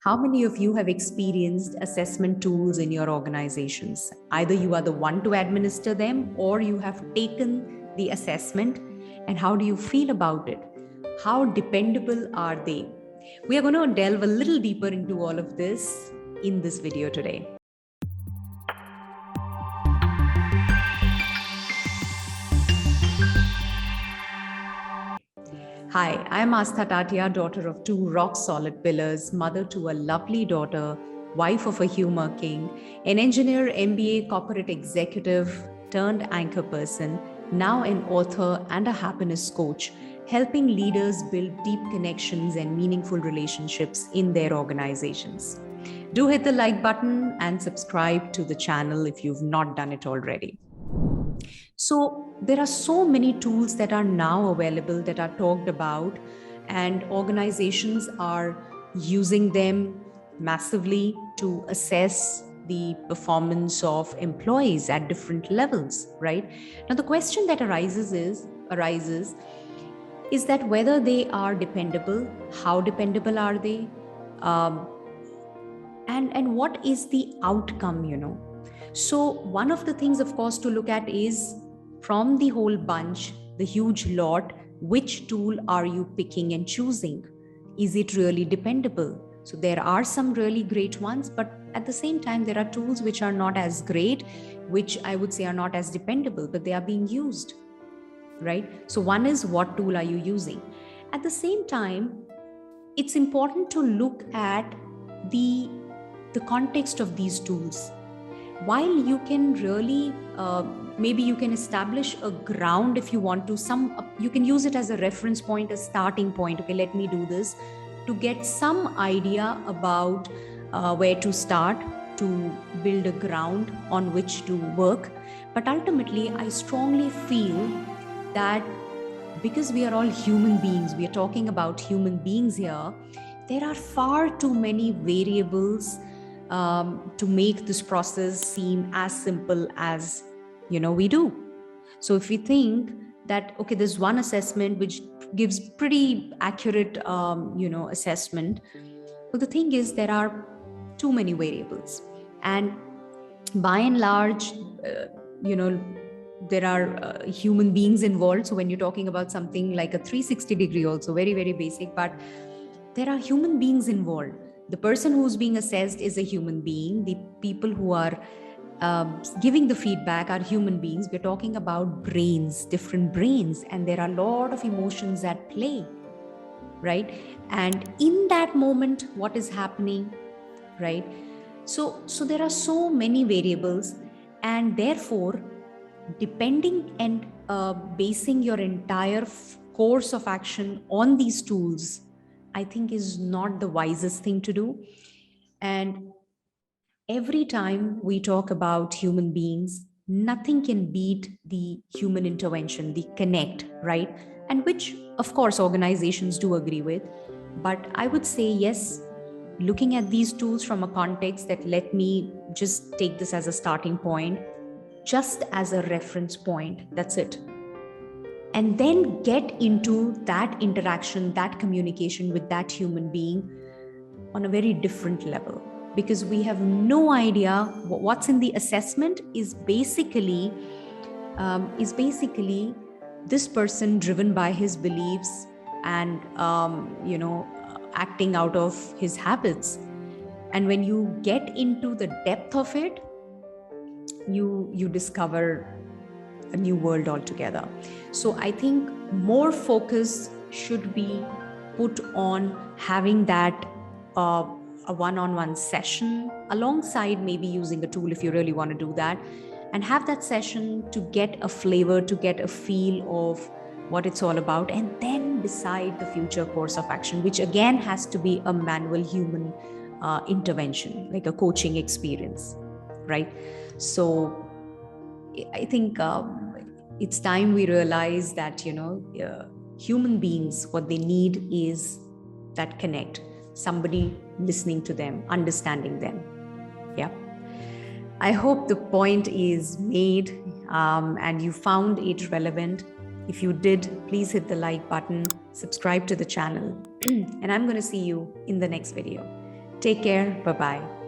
How many of you have experienced assessment tools in your organizations? Either you are the one to administer them or you have taken the assessment, and how do you feel about it? How dependable are they? We are going to delve a little deeper into all of this in this video today. Hi, I'm Aastha Tatia, daughter of two rock-solid pillars, mother to a lovely daughter, wife of a humor king, an engineer, MBA, corporate executive, turned anchor person, now an author and a happiness coach, helping leaders build deep connections and meaningful relationships in their organizations. Do hit the like button and subscribe to the channel if you've not done it already. So there are so many tools that are now available that are talked about, and organizations are using them massively to assess the performance of employees at different levels, right? Now, the question that arises is that whether they are dependable, how dependable are they, and what is the outcome. So one of the things, of course, to look at is, from the whole bunch, the huge lot, which tool are you picking and choosing? Is it really dependable? So there are some really great ones, but at the same time, there are tools which are not as great, which I would say are not as dependable, but they are being used, right? So one is, what tool are you using? At the same time, it's important to look at the context of these tools. While you can really, maybe you can establish a ground if you want to, you can use it as a reference point, a starting point. Okay, let me do this to get some idea about where to start, to build a ground on which to work. But ultimately, I strongly feel that because we are all human beings, we are talking about human beings here, there are far too many variables to make this process seem as simple as we do. So if we think that, okay, there's one assessment which gives pretty accurate assessment, but the thing is, there are too many variables, and by and large, there are human beings involved. So when you're talking about something like a 360 degree, also very, very basic, but there are human beings involved. The person who's being assessed is a human being. The people who are giving the feedback are human beings. We're talking about brains, different brains, and there are a lot of emotions at play, right? And in that moment, what is happening, right? So there are so many variables, and therefore, depending and basing your entire course of action on these tools, I think, is not the wisest thing to do. And every time we talk about human beings, nothing can beat the human intervention, the connect, right? And which, of course, organizations do agree with. But I would say, yes, looking at these tools from a context that, let me just take this as a starting point, just as a reference point, that's it. And then get into that interaction, that communication with that human being on a very different level, because we have no idea what's in the assessment is basically this person driven by his beliefs and acting out of his habits. And when you get into the depth of it, you discover a new world altogether. So I think more focus should be put on having that a one-on-one session alongside maybe using a tool if you really want to do that, and have that session to get a flavor, to get a feel of what it's all about, and then decide the future course of action, which again has to be a manual human intervention, like a coaching experience, right? So I think it's time we realize that, human beings, what they need is that connect, somebody listening to them, understanding them. Yeah. I hope the point is made and you found it relevant. If you did, please hit the like button, subscribe to the channel, and I'm going to see you in the next video. Take care. Bye bye.